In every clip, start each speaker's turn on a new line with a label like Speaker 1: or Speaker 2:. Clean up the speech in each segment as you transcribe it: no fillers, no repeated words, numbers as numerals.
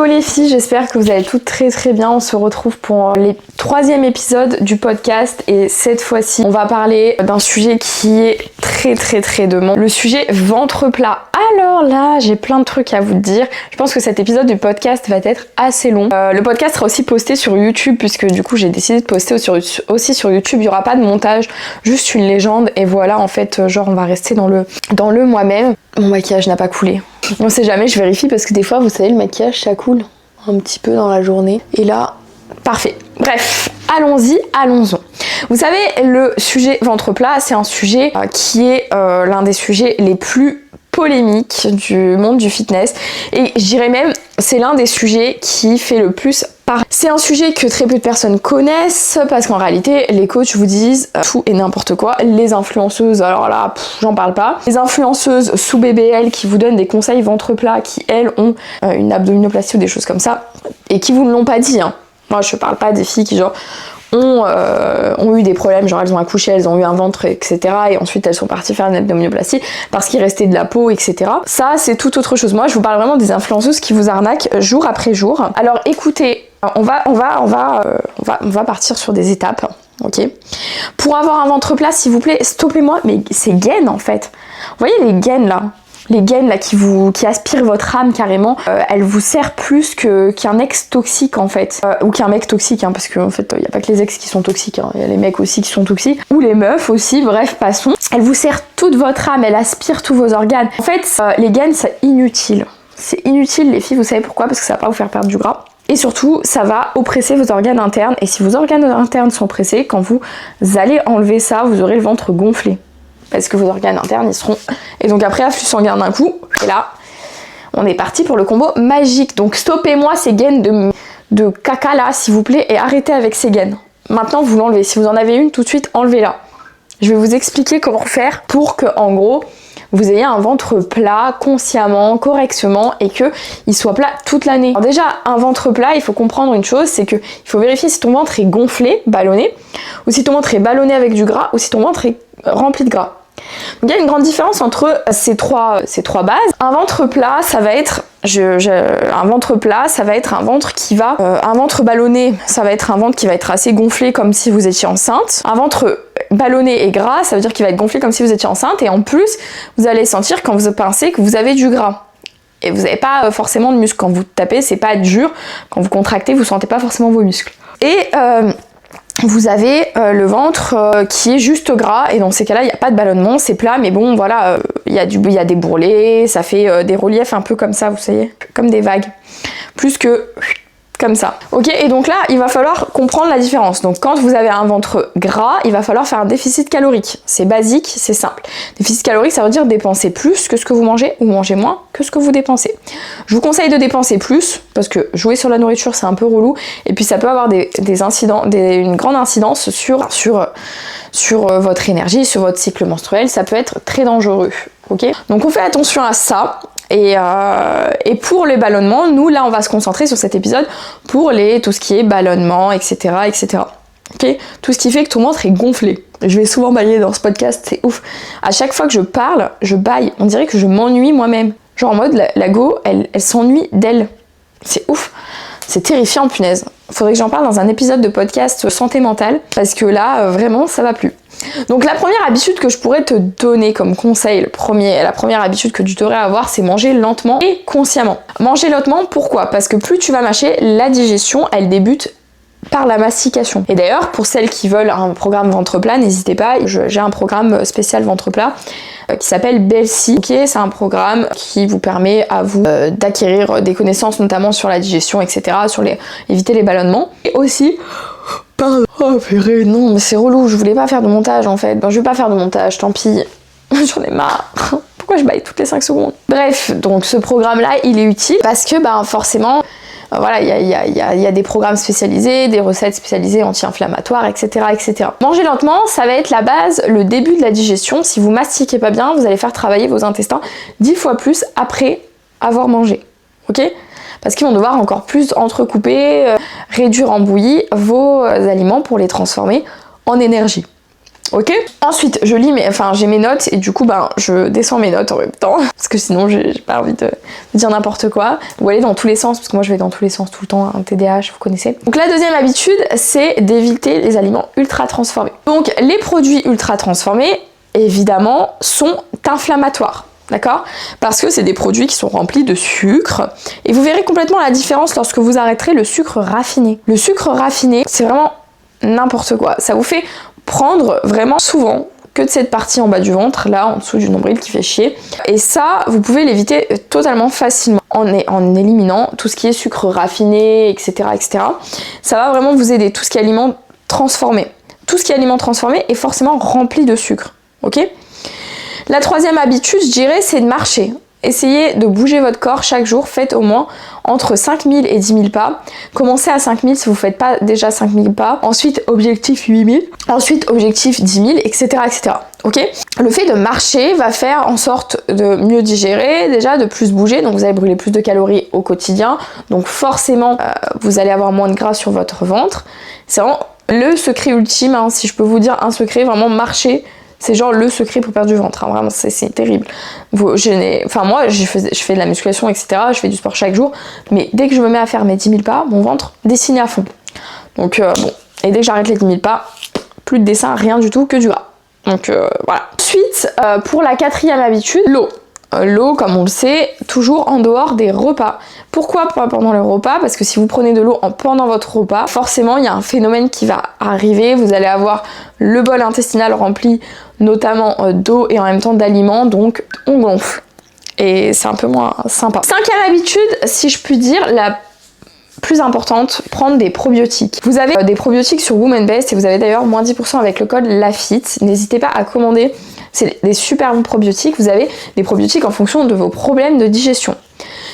Speaker 1: les filles, j'espère que vous allez toutes très très bien. On se retrouve pour le 3e épisode du podcast et cette fois-ci on va parler d'un sujet qui est très très très demandé. Le sujet ventre plat. Alors là j'ai plein de trucs à vous dire. Je pense que cet épisode du podcast va être assez long. Le podcast sera aussi posté sur YouTube puisque du coup j'ai décidé de poster aussi sur YouTube. Il n'y aura pas de montage, juste une légende et voilà en fait genre on va rester dans le moi-même. Mon maquillage n'a pas coulé. On sait jamais, je vérifie parce que des fois vous savez le maquillage ça coule un petit peu dans la journée et là parfait. Bref, allons-en. Vous savez, le sujet ventre plat, c'est un sujet qui est l'un des sujets les plus polémiques du monde du fitness et je dirais même c'est l'un des sujets qui fait le plus parler. C'est un sujet que très peu de personnes connaissent parce qu'en réalité les coachs vous disent tout et n'importe quoi. Les influenceuses, alors là j'en parle pas. Les influenceuses sous BBL qui vous donnent des conseils ventre plat qui elles ont une abdominoplastie ou des choses comme ça et qui vous ne l'ont pas dit hein. Moi je parle pas des filles qui genre ont eu des problèmes, genre elles ont accouché, elles ont eu un ventre, etc. Et ensuite elles sont parties faire une abdominoplastie parce qu'il restait de la peau, etc. Ça c'est tout autre chose. Moi je vous parle vraiment des influenceuses qui vous arnaquent jour après jour. Alors écoutez, on va partir sur des étapes, ok. Pour avoir un ventre plat, s'il vous plaît, stoppez-moi, mais ces gaines en fait. Vous voyez les gaines là? Les gaines là qui aspirent votre âme carrément, elles vous servent plus qu'un ex toxique en fait, ou qu'un mec toxique hein, parce qu'en fait il n'y a pas que les ex qui sont toxiques, il y a les mecs aussi qui sont toxiques, ou les meufs aussi, bref passons. Elles vous servent toute votre âme, elles aspirent tous vos organes. En fait les gaines c'est inutile les filles, vous savez pourquoi? Parce que ça va pas vous faire perdre du gras. Et surtout, ça va oppresser vos organes internes. Et si vos organes internes sont pressés, quand vous allez enlever ça, vous aurez le ventre gonflé. Parce que vos organes internes, ils seront... Et donc après, afflux sanguin d'un coup. Et là, on est parti pour le combo magique. Donc stoppez-moi ces gaines de caca là, s'il vous plaît. Et arrêtez avec ces gaines. Maintenant, vous l'enlevez. Si vous en avez une, tout de suite, enlevez-la. Je vais vous expliquer comment faire pour que, en gros... vous ayez un ventre plat consciemment, correctement et qu'il soit plat toute l'année. Alors déjà, un ventre plat, il faut comprendre une chose, c'est qu'il faut vérifier si ton ventre est gonflé, ballonné, ou si ton ventre est ballonné avec du gras, ou si ton ventre est rempli de gras. Donc il y a une grande différence entre ces trois bases. Un ventre plat, ça va être un ventre plat, ça va être un ventre qui va un ventre ballonné, ça va être un ventre qui va être assez gonflé comme si vous étiez enceinte. Un ventre ballonné et gras, ça veut dire qu'il va être gonflé comme si vous étiez enceinte et en plus, vous allez sentir quand vous pincez que vous avez du gras. Et vous n'avez pas forcément de muscles. Quand vous tapez, c'est pas dur. Quand vous contractez, vous sentez pas forcément vos muscles. Et vous avez le ventre qui est juste gras et dans ces cas-là il n'y a pas de ballonnement, c'est plat mais bon voilà, il y a des bourrelets, ça fait des reliefs un peu comme ça, vous savez, comme des vagues, plus que comme ça. Ok, et donc là il va falloir comprendre la différence. Donc quand vous avez un ventre gras, il va falloir faire un déficit calorique. C'est basique, c'est simple. Déficit calorique, ça veut dire dépenser plus que ce que vous mangez ou manger moins que ce que vous dépensez. Je vous conseille de dépenser plus parce que jouer sur la nourriture c'est un peu relou et puis ça peut avoir une grande incidence sur votre énergie, sur votre cycle menstruel. Ça peut être très dangereux. Ok, donc on fait attention à ça. Et pour les ballonnements, nous là on va se concentrer sur cet épisode pour tout ce qui est ballonnement, etc. etc. Ok, tout ce qui fait que ton ventre est gonflé. Je vais souvent bailler dans ce podcast, c'est ouf. À chaque fois que je parle, je baille. On dirait que je m'ennuie moi-même. Genre en mode la go, elle s'ennuie d'elle. C'est ouf. C'est terrifiant, punaise. Faudrait que j'en parle dans un épisode de podcast santé mentale parce que là, vraiment, ça va plus. Donc la première habitude que je pourrais te donner comme conseil, la première habitude que tu devrais avoir, c'est manger lentement et consciemment. Manger lentement, pourquoi? Parce que plus tu vas mâcher, la digestion, elle débute par la mastication. Et d'ailleurs, pour celles qui veulent un programme ventre plat, n'hésitez pas, j'ai un programme spécial ventre plat qui s'appelle BELSI. Ok, c'est un programme qui vous permet à vous d'acquérir des connaissances notamment sur la digestion, etc., éviter les ballonnements. Et aussi... Pardon. Oh purée, non mais c'est relou, je voulais pas faire de montage en fait. Ben je vais pas faire de montage, tant pis. J'en ai marre. Pourquoi je baille toutes les 5 secondes? Bref, donc ce programme-là, il est utile parce que forcément, voilà, il y a des programmes spécialisés, des recettes spécialisées anti-inflammatoires, etc., etc. Manger lentement, ça va être la base, le début de la digestion. Si vous mastiquez pas bien, vous allez faire travailler vos intestins 10 fois plus après avoir mangé. Ok ? Parce qu'ils vont devoir encore plus entrecouper, réduire en bouillie vos aliments pour les transformer en énergie. Ok. Ensuite, j'ai mes notes et du coup, je descends mes notes en même temps parce que sinon, j'ai pas envie de dire n'importe quoi ou aller dans tous les sens parce que moi, je vais dans tous les sens tout le temps, un TDAH, vous connaissez. Donc la deuxième habitude, c'est d'éviter les aliments ultra transformés. Donc les produits ultra transformés, évidemment, sont inflammatoires. D'accord? Parce que c'est des produits qui sont remplis de sucre et vous verrez complètement la différence lorsque vous arrêterez le sucre raffiné. Le sucre raffiné, c'est vraiment n'importe quoi. Ça vous fait prendre vraiment souvent que de cette partie en bas du ventre, là en dessous du nombril qui fait chier. Et ça, vous pouvez l'éviter totalement facilement en éliminant tout ce qui est sucre raffiné, etc., etc. Ça va vraiment vous aider. Tout ce qui est aliment transformé. Tout ce qui est aliment transformé est forcément rempli de sucre. Ok ? La troisième habitude, je dirais, c'est de marcher. Essayez de bouger votre corps chaque jour, faites au moins entre 5000 et 10 000 pas. Commencez à 5000 si vous ne faites pas déjà 5000 pas. Ensuite, objectif 8000. Ensuite, objectif 10 000, etc., etc. Ok ? Le fait de marcher va faire en sorte de mieux digérer, déjà de plus bouger, donc vous allez brûler plus de calories au quotidien. Donc forcément, vous allez avoir moins de gras sur votre ventre. C'est vraiment le secret ultime, hein, si je peux vous dire un secret, vraiment marcher. C'est genre le secret pour perdre du ventre, hein. Vraiment c'est terrible. Moi je fais de la musculation, etc. Je fais du sport chaque jour, mais dès que je me mets à faire mes 10 000 pas, mon ventre dessine à fond. Donc bon, et dès que j'arrête les 10 000 pas, plus de dessin, rien du tout, que du gras. Donc voilà. Ensuite, pour la quatrième habitude, l'eau. L'eau, comme on le sait, toujours en dehors des repas. Pourquoi pas pendant le repas? Parce que si vous prenez de l'eau pendant votre repas, forcément il y a un phénomène qui va arriver, vous allez avoir le bol intestinal rempli notamment d'eau et en même temps d'aliments, donc on gonfle. Et c'est un peu moins sympa. Cinquième habitude, si je puis dire, la plus importante, prendre des probiotiques. Vous avez des probiotiques sur Woman Best et vous avez d'ailleurs moins 10% avec le code LAFIT. N'hésitez pas à commander, c'est des super bons probiotiques. Vous avez des probiotiques en fonction de vos problèmes de digestion.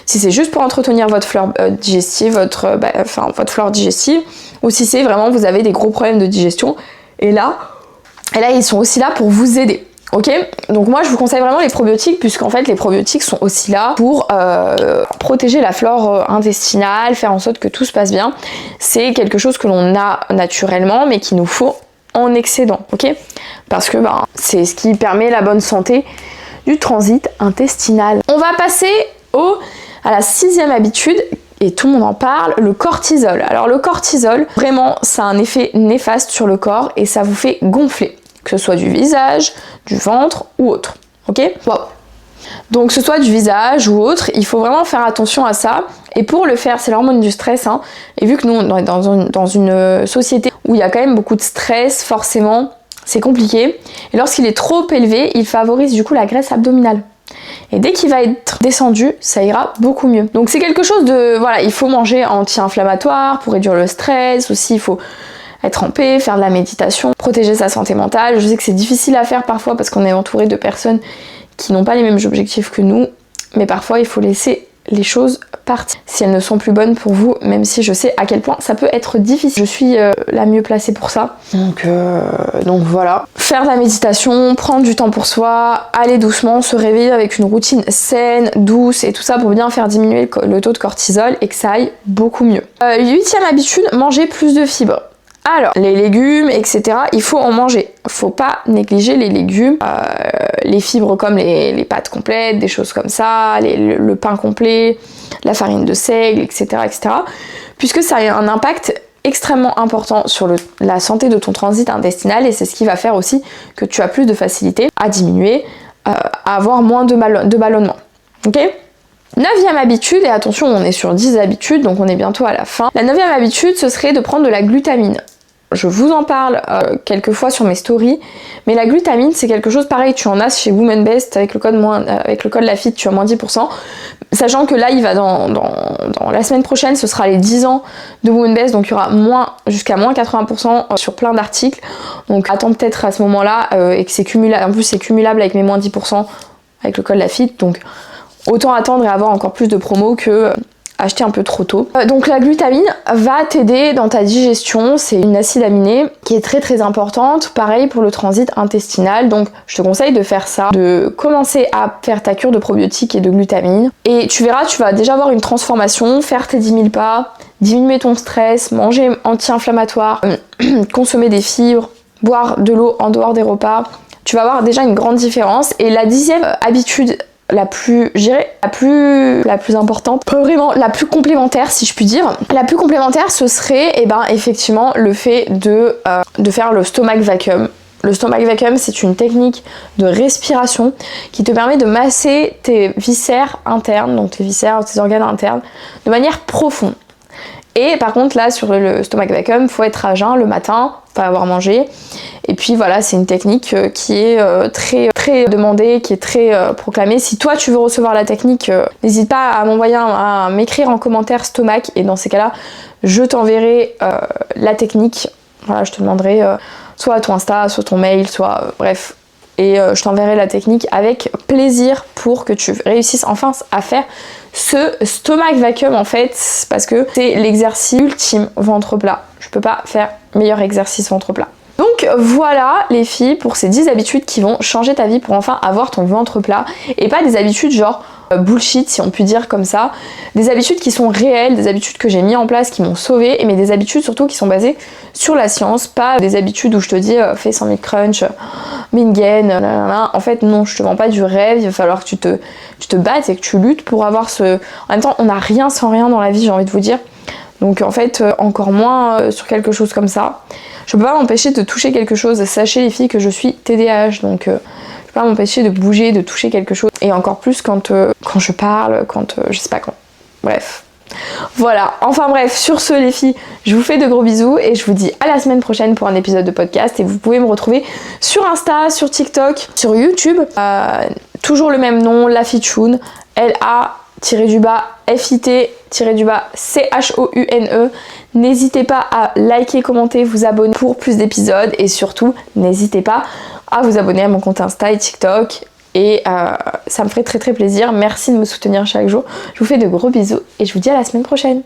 Speaker 1: Si c'est juste pour entretenir votre flore digestive, votre flore digestive, ou si c'est vraiment vous avez des gros problèmes de digestion, et là ils sont aussi là pour vous aider. Ok, donc moi je vous conseille vraiment les probiotiques puisqu'en fait les probiotiques sont aussi là pour protéger la flore intestinale, faire en sorte que tout se passe bien. C'est quelque chose que l'on a naturellement mais qu'il nous faut en excédent, ok? Parce que c'est ce qui permet la bonne santé du transit intestinal. On va passer à la sixième habitude et tout le monde en parle, le cortisol. Alors le cortisol, vraiment ça a un effet néfaste sur le corps et ça vous fait gonfler. Que ce soit du visage, du ventre ou autre. Ok? Wow. Donc que ce soit du visage ou autre, il faut vraiment faire attention à ça. Et pour le faire, c'est l'hormone du stress. Hein. Et vu que nous, on est dans une société où il y a quand même beaucoup de stress, forcément, c'est compliqué. Et lorsqu'il est trop élevé, il favorise du coup la graisse abdominale. Et dès qu'il va être descendu, ça ira beaucoup mieux. Donc c'est quelque chose de... Voilà, il faut manger anti-inflammatoire pour réduire le stress. Aussi, il faut être en paix, faire de la méditation, protéger sa santé mentale. Je sais que c'est difficile à faire parfois parce qu'on est entouré de personnes qui n'ont pas les mêmes objectifs que nous, mais parfois il faut laisser les choses partir si elles ne sont plus bonnes pour vous, même si je sais à quel point ça peut être difficile. Je suis la mieux placée pour ça. Donc voilà. Faire de la méditation, prendre du temps pour soi, aller doucement, se réveiller avec une routine saine, douce et tout ça pour bien faire diminuer le taux de cortisol et que ça aille beaucoup mieux. Huitième habitude, manger plus de fibres. Alors, les légumes, etc., il faut en manger. Faut pas négliger les légumes, les fibres comme les pâtes complètes, des choses comme ça, le pain complet, la farine de seigle, etc., etc., puisque ça a un impact extrêmement important sur la santé de ton transit intestinal et c'est ce qui va faire aussi que tu as plus de facilité à diminuer, à avoir moins de ballonnement. Ok ? 9e habitude, et attention, on est sur 10 habitudes, donc on est bientôt à la fin. La 9e habitude, ce serait de prendre de la glutamine. Je vous en parle quelques fois sur mes stories, mais la glutamine, c'est quelque chose pareil, tu en as chez Woman Best, avec le code LAFIT, tu as moins 10%. Sachant que là, il va dans la semaine prochaine, ce sera les 10 ans de Woman Best, donc il y aura jusqu'à moins 80% sur plein d'articles. Donc attends peut-être à ce moment-là, et que c'est cumulable, en plus c'est cumulable avec mes moins 10% avec le code LAFIT, donc autant attendre et avoir encore plus de promos que acheter un peu trop tôt. Donc la glutamine va t'aider dans ta digestion, c'est une acide aminé qui est très très importante, pareil pour le transit intestinal, donc je te conseille de faire ça, de commencer à faire ta cure de probiotiques et de glutamine, et tu verras, tu vas déjà avoir une transformation, faire tes 10 000 pas, diminuer ton stress, manger anti-inflammatoire, consommer des fibres, boire de l'eau en dehors des repas, tu vas avoir déjà une grande différence. Et la 10e habitude la plus, je dirais, la plus importante, pas vraiment, la plus complémentaire si je puis dire. La plus complémentaire, ce serait effectivement le fait de faire le stomach vacuum. Le stomach vacuum, c'est une technique de respiration qui te permet de masser tes viscères internes, donc tes viscères, tes organes internes, de manière profonde. Et par contre là sur le stomach vacuum, faut être à jeun le matin, pas avoir mangé. Et puis voilà, c'est une technique qui est très demandée, qui est très proclamée. Si toi tu veux recevoir la technique, n'hésite pas à m'écrire en commentaire stomach, et dans ces cas-là, je t'enverrai la technique. Voilà, je te demanderai soit ton Insta, soit ton mail, soit bref. Et je t'enverrai la technique avec plaisir pour que tu réussisses enfin à faire ce stomach vacuum en fait, parce que c'est l'exercice ultime ventre plat. Je peux pas faire meilleur exercice ventre plat. Donc voilà les filles pour ces 10 habitudes qui vont changer ta vie pour enfin avoir ton ventre plat, et pas des habitudes genre bullshit si on peut dire comme ça, des habitudes qui sont réelles, des habitudes que j'ai mis en place qui m'ont sauvée, mais des habitudes surtout qui sont basées sur la science, pas des habitudes où je te dis fais 100 000 crunch, mingen, en fait non, je te vends pas du rêve, il va falloir que tu te battes et que tu luttes pour avoir ce... En même temps on n'a rien sans rien dans la vie, j'ai envie de vous dire, donc en fait encore moins sur quelque chose comme ça. Je peux pas m'empêcher de toucher quelque chose, sachez les filles que je suis TDAH, donc je peux pas m'empêcher de bouger, de toucher quelque chose, et encore plus quand je parle, je sais pas quand, bref. Voilà, enfin bref, sur ce les filles, je vous fais de gros bisous et je vous dis à la semaine prochaine pour un épisode de podcast, et vous pouvez me retrouver sur Insta, sur TikTok, sur YouTube, toujours le même nom, Lafitchoune, LA-FIT-CHOUNE. N'hésitez pas à liker, commenter, vous abonner pour plus d'épisodes, et surtout n'hésitez pas à vous abonner à mon compte Insta et TikTok, et ça me ferait très très plaisir. Merci de me soutenir chaque jour. Je vous fais de gros bisous et je vous dis à la semaine prochaine.